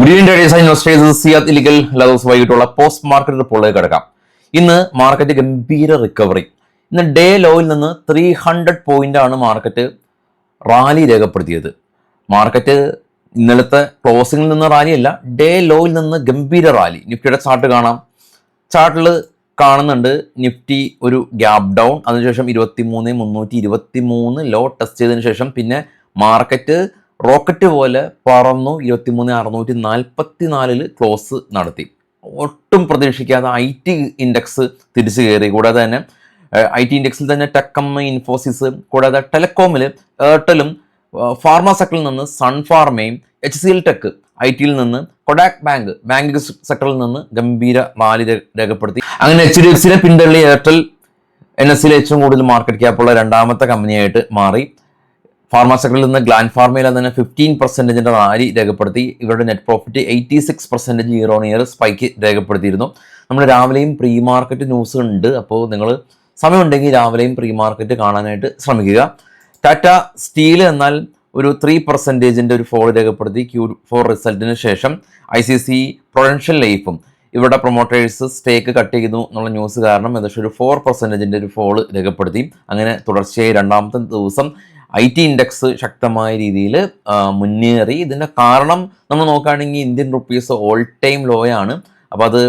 Good evening traders investors Siyad Ilikkal എല്ലാ ദിവസവും വൈകിട്ടുള്ള post market റിപ്പോർട്ടിലേക്ക് കിടക്കാം. ഇന്ന് മാർക്കറ്റ് ഗംഭീര റിക്കവറി. ഇന്ന് ഡേ ലോയിൽ നിന്ന് 300 പോയിന്റ് ആണ് മാർക്കറ്റ് റാലി രേഖപ്പെടുത്തിയത്. മാർക്കറ്റ് ഇന്നലത്തെ ക്ലോസിംഗിൽ നിന്ന് റാലിയല്ല, ഡേ ലോയിൽ നിന്ന് ഗംഭീര റാലി. നിഫ്റ്റിയുടെ ചാർട്ട് കാണാം. ചാർട്ടിൽ കാണുന്നുണ്ട് നിഫ്റ്റി ഒരു ഗ്യാപ് ഡൗൺ, അതിനുശേഷം 23,323 ലോ ടെസ്റ്റ് ചെയ്തതിനു ശേഷം പിന്നെ മാർക്കറ്റ് റോക്കറ്റ് പോലെ പറന്നു 23,644 ക്ലോസ് നടത്തി. ഒട്ടും പ്രതീക്ഷിക്കാതെ IT ഇൻഡെക്സ് തിരിച്ചു കയറി. കൂടാതെ തന്നെ IT ഇൻഡെക്സിൽ തന്നെ ടെക്കം, ഇൻഫോസിസ്, കൂടാതെ ടെലികോമിൽ എയർടെലും, ഫാർമ സെക്ടറിൽ നിന്ന് സൺഫാർമയും, HCL ടെക് IT-യിൽ നിന്ന്, കൊഡാക് ബാങ്കിങ് സെക്ടറിൽ നിന്ന് ഗംഭീര റാലി രേഖപ്പെടുത്തി. അങ്ങനെ HDFCനെ പിന്തള്ളി എയർടെൽ NSE ഏറ്റവും കൂടുതൽ മാർക്കറ്റ് ക്യാപ്പുള്ള രണ്ടാമത്തെ കമ്പനിയായിട്ട് മാറി. ഫാർമ സെക്ടറിൽ നിന്ന് ഗ്ലാൻഡ് ഫാർമയിൽ തന്നെ 15% റാലി രേഖപ്പെടുത്തി. ഇവരുടെ net profit 86% year on year spike രേഖപ്പെടുത്തിയിരുന്നു. നമ്മൾ രാവിലെയും പ്രീ മാർക്കറ്റ് ന്യൂസ് ഉണ്ട്, അപ്പോൾ നിങ്ങൾ സമയമുണ്ടെങ്കിൽ രാവിലെയും പ്രീ മാർക്കറ്റ് കാണാനായിട്ട് ശ്രമിക്കുക. ടാറ്റ സ്റ്റീൽ എന്നാൽ ഒരു 3% ഒരു ഫോൾ രേഖപ്പെടുത്തി Q4 റിസൾട്ടിന് ശേഷം. ICC പ്രൊഡൻഷ്യൽ ലൈഫും ഇവരുടെ പ്രൊമോട്ടേഴ്സ് സ്റ്റേക്ക് കട്ട് ചെയ്യുന്നു എന്നുള്ള ന്യൂസ് കാരണം ഏകദേശം ഒരു 4% ഒരു ഫോൾ രേഖപ്പെടുത്തി. അങ്ങനെ തുടർച്ചയായി രണ്ടാമത്തെ ദിവസം IT ഇൻഡെക്സ് ശക്തമായ രീതിയിൽ മുന്നേറി. ഇതിൻ്റെ കാരണം നമ്മൾ നോക്കുകയാണെങ്കിൽ Indian rupees all time low ആണ്. അപ്പോൾ അത്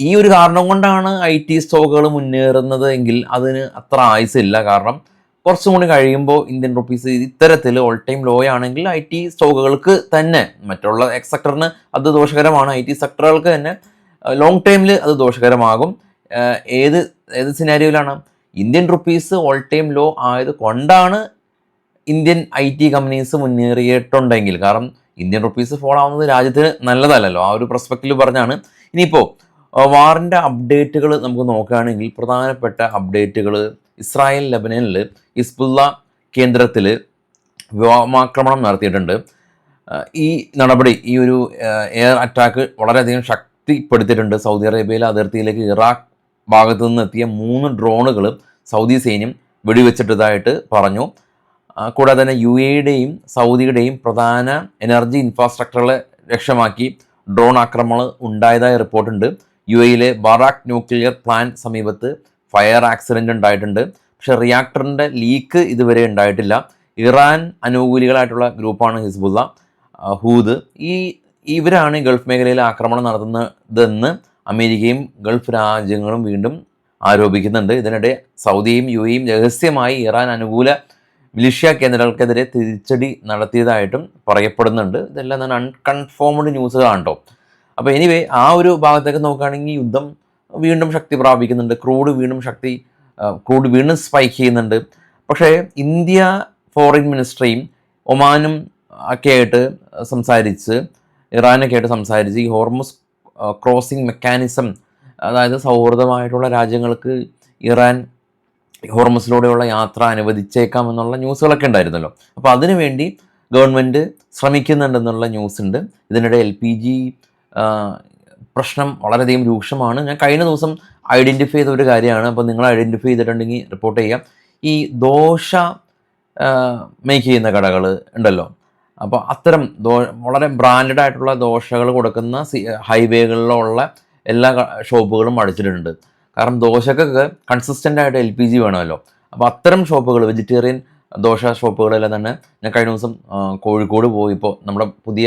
ഈ ഒരു കാരണം കൊണ്ടാണ് IT സ്റ്റോക്കുകൾ മുന്നേറുന്നത് എങ്കിൽ അതിന് അത്ര ആയുസില്ല. കാരണം കുറച്ചും കൂടി കഴിയുമ്പോൾ ഇന്ത്യൻ റുപ്പീസ് ഇത്തരത്തിൽ ഓൾ ടൈം ലോ ആണെങ്കിൽ IT സ്റ്റോക്കുകൾക്ക് തന്നെ, മറ്റുള്ള എക്സ് സെക്ടറിന് അത് ദോഷകരമാണ്, IT സെക്ടറുകൾക്ക് തന്നെ ലോങ് ടൈമിൽ അത് ദോഷകരമാകും. ഏത് സിനാരിയോയിലാണ്? Indian rupees all time low ആയത് കൊണ്ടാണ് ഇന്ത്യൻ IT കമ്പനീസ് മുന്നേറിയിട്ടുണ്ടെങ്കിൽ. കാരണം ഇന്ത്യൻ റുപ്പീസ് ഫോൾ ആവുന്നത് രാജ്യത്തിന് നല്ലതല്ലല്ലോ, ആ ഒരു പെർസ്പെക്റ്റീവ് പറഞ്ഞാണ്. ഇനിയിപ്പോൾ വാറിൻ്റെ അപ്ഡേറ്റുകൾ നമുക്ക് നോക്കുകയാണെങ്കിൽ പ്രധാനപ്പെട്ട അപ്ഡേറ്റുകൾ: ഇസ്രായേൽ ലെബനനിൽ ഹിസ്ബുള്ള കേന്ദ്രത്തിൽ വ്യോമാക്രമണം നടത്തിയിട്ടുണ്ട്. ഈ നടപടി, ഈ ഒരു എയർ അറ്റാക്ക് വളരെയധികം ശക്തിപ്പെടുത്തിയിട്ടുണ്ട്. സൗദി അറേബ്യയിലെ അതിർത്തിയിലേക്ക് ഇറാഖ് ഭാഗത്തു നിന്ന് എത്തിയ 3 ഡ്രോണുകൾ സൗദി സൈന്യം വെടിവെച്ചിട്ടതായിട്ട് പറഞ്ഞു. കൂടാതെ തന്നെ UAEയുടെയും സൗദിയുടെയും പ്രധാന എനർജി ഇൻഫ്രാസ്ട്രക്ചറുകളെ ലക്ഷ്യമാക്കി ഡ്രോൺ ആക്രമണം ഉണ്ടായതായി റിപ്പോർട്ടുണ്ട്. UAEയിലെ ബറാക്ക് ന്യൂക്ലിയർ പ്ലാന്റ് സമീപത്ത് ഫയർ ആക്സിഡൻ്റ് ഉണ്ടായിട്ടുണ്ട്. പക്ഷേ റിയാക്ടറിൻ്റെ ലീക്ക് ഇതുവരെ ഉണ്ടായിട്ടില്ല. ഇറാൻ അനുകൂലികളായിട്ടുള്ള ഗ്രൂപ്പാണ് ഹിസ്ബുള്ള, ഹൂദ്. ഇവരാണ് ഗൾഫ് മേഖലയിൽ ആക്രമണം നടത്തുന്നതെന്ന് അമേരിക്കയും ഗൾഫ് രാജ്യങ്ങളും വീണ്ടും ആരോപിക്കുന്നുണ്ട്. ഇതിനിടെ സൗദിയും UAEയും രഹസ്യമായി ഇറാൻ അനുകൂല മിലിഷ്യ കേന്ദ്രങ്ങൾക്കെതിരെ തിരിച്ചടി നടത്തിയതായിട്ടും പറയപ്പെടുന്നുണ്ട്. ഇതെല്ലാം തന്നെ അൺകൺഫേംഡ് ന്യൂസുകളാണ് കേട്ടോ. അപ്പോൾ എനിവേ ആ ഒരു ഭാഗത്തേക്ക് നോക്കുകയാണെങ്കിൽ യുദ്ധം വീണ്ടും ശക്തി പ്രാപിക്കുന്നുണ്ട്. ക്രൂഡ് വീണ്ടും സ്പൈക്ക് ചെയ്യുന്നുണ്ട്. പക്ഷേ ഇന്ത്യ ഫോറിൻ മിനിസ്ട്രിയും ഒമാനും ഒക്കെ ആയിട്ട് സംസാരിച്ച്, ഇറാനൊക്കെ ആയിട്ട് സംസാരിച്ച് ഈ ഹോർമുസ് ക്രോസിംഗ് മെക്കാനിസം, അതായത് സൗഹൃദമായിട്ടുള്ള രാജ്യങ്ങൾക്ക് ഇറാൻ ഹോർമസിലൂടെയുള്ള യാത്ര അനുവദിച്ചേക്കാം എന്നുള്ള ന്യൂസുകളൊക്കെ ഉണ്ടായിരുന്നല്ലോ. അപ്പോൾ അതിനുവേണ്ടി ഗവൺമെൻറ് ശ്രമിക്കുന്നുണ്ടെന്നുള്ള ന്യൂസ് ഉണ്ട്. ഇതിനിടെ LPG പ്രശ്നം വളരെയധികം രൂക്ഷമാണ്. ഞാൻ കഴിഞ്ഞ ദിവസം ഐഡൻറ്റിഫൈ ചെയ്ത ഒരു കാര്യമാണ്. അപ്പോൾ നിങ്ങൾ ഐഡൻറ്റിഫൈ ചെയ്തിട്ടുണ്ടെങ്കിൽ റിപ്പോർട്ട് ചെയ്യാം. ഈ ദോശ മേക്ക് ചെയ്യുന്ന കടകൾ ഉണ്ടല്ലോ, അപ്പോൾ അത്തരം വളരെ ബ്രാൻഡഡ് ആയിട്ടുള്ള ദോശകൾ കൊടുക്കുന്ന ഹൈവേകളിലുള്ള എല്ലാ ഷോപ്പുകളും അടച്ചിട്ടുണ്ട്. കാരണം ദോശക്കൊക്കെ കൺസിസ്റ്റൻ്റ് ആയിട്ട് LPG വേണമല്ലോ. അപ്പോൾ അത്തരം ഷോപ്പുകൾ, വെജിറ്റേറിയൻ ദോശ ഷോപ്പുകളെല്ലാം തന്നെ ഞാൻ കഴിഞ്ഞ ദിവസം കോഴിക്കോട് പോയി. ഇപ്പോൾ നമ്മുടെ പുതിയ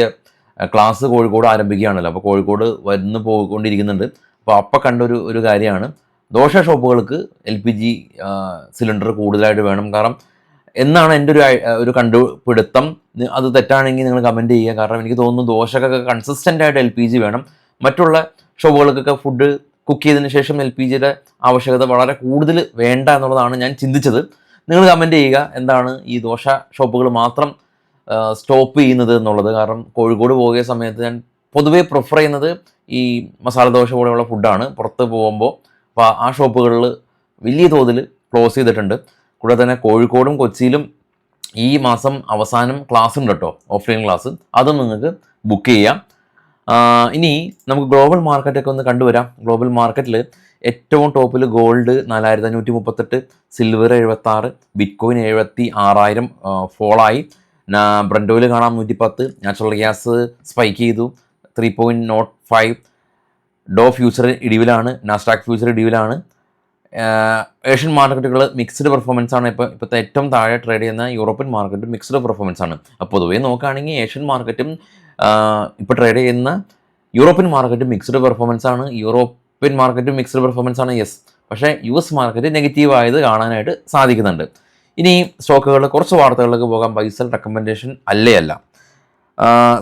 ക്ലാസ് കോഴിക്കോട് ആരംഭിക്കുകയാണല്ലോ, അപ്പോൾ കോഴിക്കോട് പോയിക്കൊണ്ടിരിക്കുന്നുണ്ട്. അപ്പോൾ കണ്ട ഒരു കാര്യമാണ്, ദോശ ഷോപ്പുകൾക്ക് LPG സിലിണ്ടർ കൂടുതലായിട്ട് വേണം. കാരണം എന്നാണ് എൻ്റെ ഒരു കണ്ടുപിടുത്തം. അത് തെറ്റാണെങ്കിൽ നിങ്ങൾ കമൻറ്റ് ചെയ്യുക. കാരണം എനിക്ക് തോന്നുന്നു ദോശക്കൊക്കെ കൺസിസ്റ്റൻ്റ് ആയിട്ട് LPG വേണം. മറ്റുള്ള ഷോപ്പുകൾക്കൊക്കെ ഫുഡ് കുക്ക് ചെയ്തതിന് ശേഷം LPGയുടെ ആവശ്യകത വളരെ കൂടുതൽ വേണ്ട എന്നുള്ളതാണ് ഞാൻ ചിന്തിച്ചത്. നിങ്ങൾ കമൻറ്റ് ചെയ്യുക എന്താണ് ഈ ദോശ ഷോപ്പുകൾ മാത്രം സ്റ്റോപ്പ് ചെയ്യുന്നത് എന്നുള്ളത്. കാരണം കോഴിക്കോട് പോകിയ സമയത്ത് ഞാൻ പൊതുവേ പ്രിഫർ ചെയ്യുന്നത് ഈ മസാല ദോശ പോലെയുള്ള ഫുഡാണ് പുറത്ത് പോകുമ്പോൾ. അപ്പോൾ ആ ഷോപ്പുകളിൽ വലിയ തോതിൽ ക്ലോസ് ചെയ്തിട്ടുണ്ട്. കൂടാതെ തന്നെ കോഴിക്കോടും കൊച്ചിയിലും ഈ മാസം അവസാനം ക്ലാസ് ഉണ്ട് കേട്ടോ, ഓഫ്ലൈൻ ക്ലാസ്. അതും നിങ്ങൾക്ക് ബുക്ക് ചെയ്യാം. ഇനി നമുക്ക് ഗ്ലോബൽ മാർക്കറ്റൊക്കെ ഒന്ന് കണ്ടുവരാം. ഗ്ലോബൽ മാർക്കറ്റിൽ ഏറ്റവും ടോപ്പിൽ ഗോൾഡ് 4538, സിൽവർ 76, ബിറ്റ്കോയിൻ 76,000 ഫോളായി. ബ്രൻഡ് ഓയിൽ കാണാം 110, നാച്ചുറൽ ഗ്യാസ് സ്പൈക്ക് ചെയ്തു, 3.05. ഡോ ഫ്യൂച്ചർ ഇടിവിലാണ്, നാസ്ഡാക്ക് ഫ്യൂച്ചർ ഇടിവിലാണ്. ഏഷ്യൻ മാർക്കറ്റുകൾ മിക്സ്ഡ് പെർഫോമൻസ് ആണ്. ഇപ്പോഴത്തെ ഏറ്റവും താഴെ ട്രേഡ് ചെയ്യുന്ന യൂറോപ്യൻ മാർക്കറ്റും മിക്സ്ഡ് പെർഫോമൻസ് ആണ്. അപ്പോൾ പൊതുവേ നോക്കുകയാണെങ്കിൽ ഏഷ്യൻ മാർക്കറ്റും ഇപ്പോൾ ട്രേഡ് ചെയ്യുന്ന യൂറോപ്യൻ മാർക്കറ്റും മിക്സ്ഡ് പെർഫോമൻസ് ആണ്. യൂറോപ്യൻ മാർക്കറ്റും മിക്സ്ഡ് പെർഫോമൻസ് ആണ്, യെസ്. പക്ഷേ US മാർക്കറ്റ് നെഗറ്റീവ് ആയത് കാണാനായിട്ട് സാധിക്കുന്നുണ്ട്. ഇനി സ്റ്റോക്കുകൾ കുറച്ച് വാർത്തകളിലേക്ക് പോകാം. ബൈസൽ റെക്കമെൻഡേഷൻ അല്ല.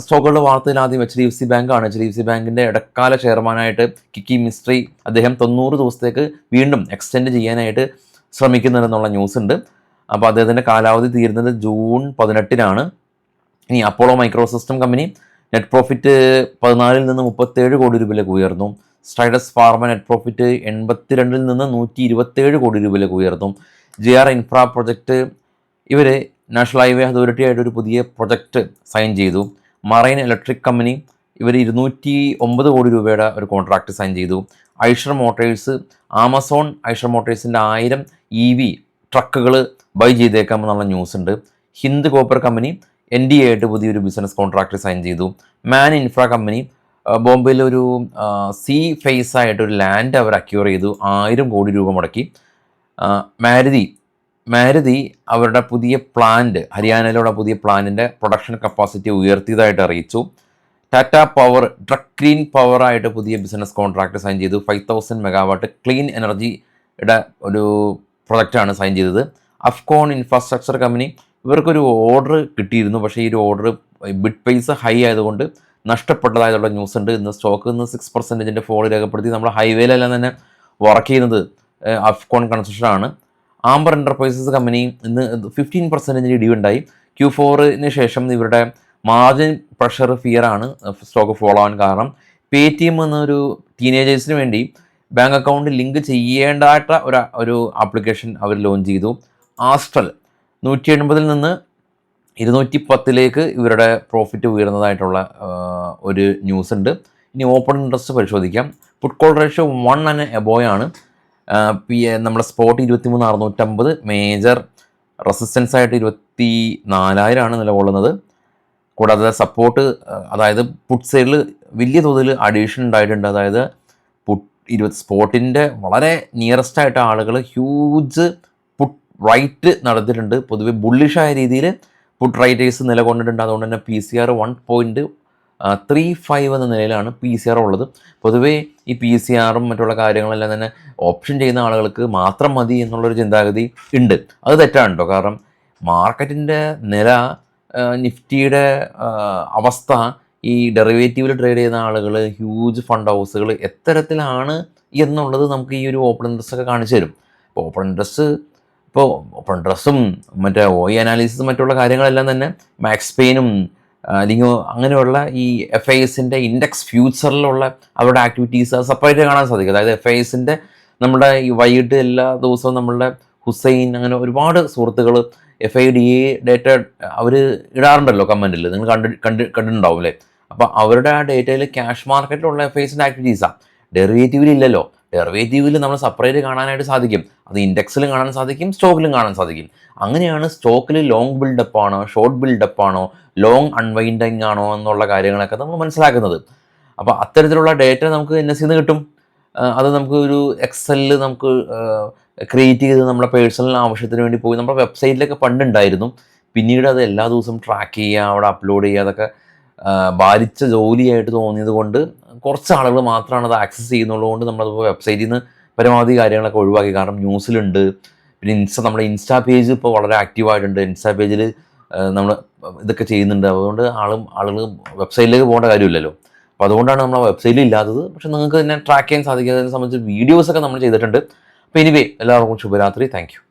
സ്റ്റോക്കുകളുടെ വാർത്തയിൽ ആദ്യം HDFC ബാങ്ക് ആണ്. HDFC ബാങ്കിൻ്റെ ഇടക്കാല ചെയർമാനായിട്ട് കിക്കി മിസ്ട്രി അദ്ദേഹം 90 ദിവസത്തേക്ക് വീണ്ടും എക്സ്റ്റെൻഡ് ചെയ്യാനായിട്ട് ശ്രമിക്കുന്നുണ്ടെന്നുള്ള ന്യൂസ് ഉണ്ട്. അപ്പോൾ അദ്ദേഹത്തിൻ്റെ കാലാവധി തീരുന്നത് ജൂൺ 18-നാണ്. ഇനി അപ്പോളോ മൈക്രോസിസ്റ്റം കമ്പനി നെറ്റ് പ്രോഫിറ്റ് 14 നിന്ന് 37 കോടി രൂപയിലേക്ക് ഉയർന്നു. സ്ട്രൈഡസ് ഫാർമ നെറ്റ് പ്രോഫിറ്റ് 82 നിന്ന് 127 കോടി രൂപയിലേക്ക് ഉയർന്നു. JR ഇൻഫ്രാ പ്രൊജക്റ്റ് ഇവർ നാഷണൽ ഹൈവേ അതോറിറ്റി ആയിട്ട് ഒരു പുതിയ പ്രൊജക്റ്റ് സൈൻ ചെയ്തു. മറൈൻ ഇലക്ട്രിക് കമ്പനി ഇവർ 209 കോടി രൂപയുടെ ഒരു കോൺട്രാക്റ്റ് സൈൻ ചെയ്തു. ഐഷർ മോട്ടേഴ്സ് ആമസോൺ ഐഷർ മോട്ടേഴ്സിൻ്റെ 1000 EV ട്രക്കുകൾ ബൈ ചെയ്തേക്കാം എന്നുള്ള ന്യൂസ് ഉണ്ട്. ഹിന്ദ് കോപ്പർ കമ്പനി NDA ആയിട്ട് പുതിയൊരു ബിസിനസ് കോൺട്രാക്റ്റ് സൈൻ ചെയ്തു. മാൻ ഇൻഫ്രാ കമ്പനി ബോംബെയിൽ ഒരു സീ ഫേസ് ആയിട്ട് ഒരു ലാൻഡ് അവർ അക്യൂർ ചെയ്തു, 1000 കോടി രൂപ മുടക്കി. മാരുതി അവരുടെ പുതിയ പ്ലാന്റ്, ഹരിയാനയിലുള്ള പുതിയ പ്ലാന്റിൻ്റെ പ്രൊഡക്ഷൻ കപ്പാസിറ്റി ഉയർത്തിയതായിട്ട് അറിയിച്ചു. ടാറ്റ പവർ ഡ്രക് ക്ലീൻ പവറായിട്ട് പുതിയ ബിസിനസ് കോൺട്രാക്റ്റ് സൈൻ ചെയ്തു. 5000 മെഗാവാട്ട് ക്ലീൻ എനർജിയുടെ ഒരു പ്രൊജക്റ്റാണ് സൈൻ ചെയ്തത്. അഫ്കോൺ ഇൻഫ്രാസ്ട്രക്ചർ കമ്പനി ഇവർക്കൊരു ഓർഡർ കിട്ടിയിരുന്നു, പക്ഷേ ഈ ഒരു ഓർഡർ ബിഡ് പൈസ ഹൈ ആയതുകൊണ്ട് നഷ്ടപ്പെട്ടതായിട്ടുള്ള ന്യൂസ് ഉണ്ട്. ഇന്ന് സ്റ്റോക്ക് 6% ഫോൾ രേഖപ്പെടുത്തി. നമ്മുടെ ഹൈവേയിലെല്ലാം തന്നെ വർക്ക് ചെയ്യുന്നത് അഫ്കോൺ കൺസ്ട്രക്ഷൻ ആണ്. ആംബർ എൻ്റർപ്രൈസസ് കമ്പനി ഇന്ന് 15% ഇടിവുണ്ടായി. Q4-ന് ശേഷം ഇവരുടെ മാർജിൻ പ്രഷർ ഫിയറാണ് സ്റ്റോക്ക് ഫോളോ ആവാൻ കാരണം. Paytm എന്നൊരു ടീനേജേഴ്സിന് വേണ്ടി ബാങ്ക് അക്കൗണ്ട് ലിങ്ക് ചെയ്യേണ്ടാത്ത ഒരു ആപ്ലിക്കേഷൻ അവർ ലോഞ്ച് ചെയ്തു. ആസ്ട്രൽ 180 നിന്ന് 210 ഇവരുടെ പ്രോഫിറ്റ് ഉയർന്നതായിട്ടുള്ള ഒരു ന്യൂസ് ഉണ്ട്. ഇനി ഓപ്പൺ ഇൻട്രസ്റ്റ് പരിശോധിക്കാം. Puttu call ratio 1 and above ആണ്. നമ്മുടെ സ്പോട്ട് 23,650, മേജർ റെസിസ്റ്റൻസ് ആയിട്ട് 24,000 നിലകൊള്ളുന്നത്. കൂടാതെ സപ്പോർട്ട്, അതായത് പുട്ട് സൈഡിൽ വലിയ തോതിൽ അഡീഷൻ ഉണ്ടായിട്ടുണ്ട്. അതായത് സ്പോട്ടിൻ്റെ വളരെ നിയറസ്റ്റ് ആയിട്ട് ആളുകൾ ഹ്യൂജ് പുട്ട് റൈറ്റ് നടത്തിയിട്ടുണ്ട്. പൊതുവെ ബുള്ളിഷായ രീതിയിൽ പുട്ട് റൈറ്റേഴ്സ് നിലകൊണ്ടിട്ടുണ്ട്. അതുകൊണ്ട് തന്നെ PCR 1.35 എന്ന നിലയിലാണ് PCR ഉള്ളത്. പൊതുവേ ഈ PCRും മറ്റുള്ള കാര്യങ്ങളെല്ലാം തന്നെ ഓപ്ഷൻ ചെയ്യുന്ന ആളുകൾക്ക് മാത്രം മതി എന്നുള്ളൊരു ചിന്താഗതി ഉണ്ട്. അത് തെറ്റാണ് കേട്ടോ. കാരണം മാർക്കറ്റിൻ്റെ നില, നിഫ്റ്റിയുടെ അവസ്ഥ, ഈ ഡെറിവേറ്റീവിൽ ട്രേഡ് ചെയ്യുന്ന ആളുകൾ, ഹ്യൂജ് ഫണ്ട് ഹൗസുകൾ എത്തരത്തിലാണ് എന്നുള്ളത് നമുക്ക് ഈ ഒരു ഓപ്പൺ ഇൻട്രസ്റ്റ് ഒക്കെ കാണിച്ചു തരും. ഓപ്പൺ ഇൻട്രസ്റ്റും മറ്റേ OI അനാലിസിസും മറ്റുള്ള കാര്യങ്ങളെല്ലാം തന്നെ മാക്സ് പെയിനും അല്ലെങ്കിൽ അങ്ങനെയുള്ള ഈ FISൻ്റെ ഇൻഡെക്സ് ഫ്യൂച്ചറിലുള്ള അവരുടെ ആക്ടിവിറ്റീസ് സെപ്പറേറ്റ് കാണാൻ സാധിക്കും. അതായത് FISൻ്റെ നമ്മുടെ ഈ വൈകിട്ട് എല്ലാ ദിവസവും നമ്മളുടെ ഹുസൈൻ അങ്ങനെ ഒരുപാട് സുഹൃത്തുക്കൾ FIDA ഡേറ്റ അവർ ഇടാറുണ്ടല്ലോ കമൻറ്റിൽ, നിങ്ങൾ കണ്ടിട്ടുണ്ടാവും അല്ലേ. അപ്പോൾ അവരുടെ ആ ഡേറ്റയിൽ ക്യാഷ് മാർക്കറ്റിലുള്ള FISൻ്റെ ആക്ടിവിറ്റീസാണ്. ഡെറിവേറ്റീവിൽ ഇല്ലല്ലോ. ഡെറിവേറ്റീവിൽ നമ്മൾ സെപ്പറേറ്റ് കാണാനായിട്ട് സാധിക്കും. അത് ഇൻഡെക്സിലും കാണാൻ സാധിക്കും, സ്റ്റോക്കിലും കാണാൻ സാധിക്കും. അങ്ങനെയാണ് സ്റ്റോക്കിൽ ലോങ് ബിൽഡപ്പ് ആണോ, ഷോർട്ട് ബിൽഡപ്പ് ആണോ, ലോങ് അൺവൈൻഡിങ് ആണോ എന്നുള്ള കാര്യങ്ങളൊക്കെ നമ്മൾ മനസ്സിലാക്കുന്നത്. അപ്പോൾ അത്തരത്തിലുള്ള ഡേറ്റ നമുക്ക് NSE കിട്ടും. അത് നമുക്ക് ഒരു എക്സലിൽ നമുക്ക് ക്രിയേറ്റ് ചെയ്ത് നമ്മുടെ പേഴ്സണൽ ആവശ്യത്തിന് വേണ്ടി പോയി നമ്മുടെ വെബ്സൈറ്റിലൊക്കെ പണ്ടുണ്ടായിരുന്നു. പിന്നീട് അത് എല്ലാ ദിവസവും ട്രാക്ക് ചെയ്യുക, അവിടെ അപ്ലോഡ് ചെയ്യുക, അതൊക്കെ ഭാരിച്ച ജോലിയായിട്ട് തോന്നിയത് കൊണ്ട് കുറച്ച് ആളുകൾ മാത്രമാണ് അത് ആക്സസ് ചെയ്യുന്നുള്ളത് കൊണ്ട് നമ്മളത് വെബ്സൈറ്റിൽ നിന്ന് പരമാവധി കാര്യങ്ങളൊക്കെ ഒഴിവാക്കി. കാരണം ന്യൂസിലുണ്ട്. പിന്നെ നമ്മുടെ ഇൻസ്റ്റാ പേജ് ഇപ്പോൾ വളരെ ആക്റ്റീവായിട്ടുണ്ട്. ഇൻസ്റ്റാ പേജിൽ നമ്മൾ ഇതൊക്കെ ചെയ്യുന്നുണ്ട്. അതുകൊണ്ട് ആളുകൾ വെബ്സൈറ്റിലേക്ക് പോകേണ്ട കാര്യമില്ലല്ലോ. അപ്പോൾ അതുകൊണ്ടാണ് നമ്മൾ വെബ്സൈറ്റിൽ ഇല്ലാത്തത്. പക്ഷേ നിങ്ങൾക്ക് തന്നെ ട്രാക്ക് ചെയ്യാൻ സാധിക്കും. അതിനെ സംബന്ധിച്ച് വീഡിയോസൊക്കെ നമ്മൾ ചെയ്തിട്ടുണ്ട്. അപ്പോൾ എനിവേ എല്ലാവർക്കും ശുഭരാത്രി. Thank you.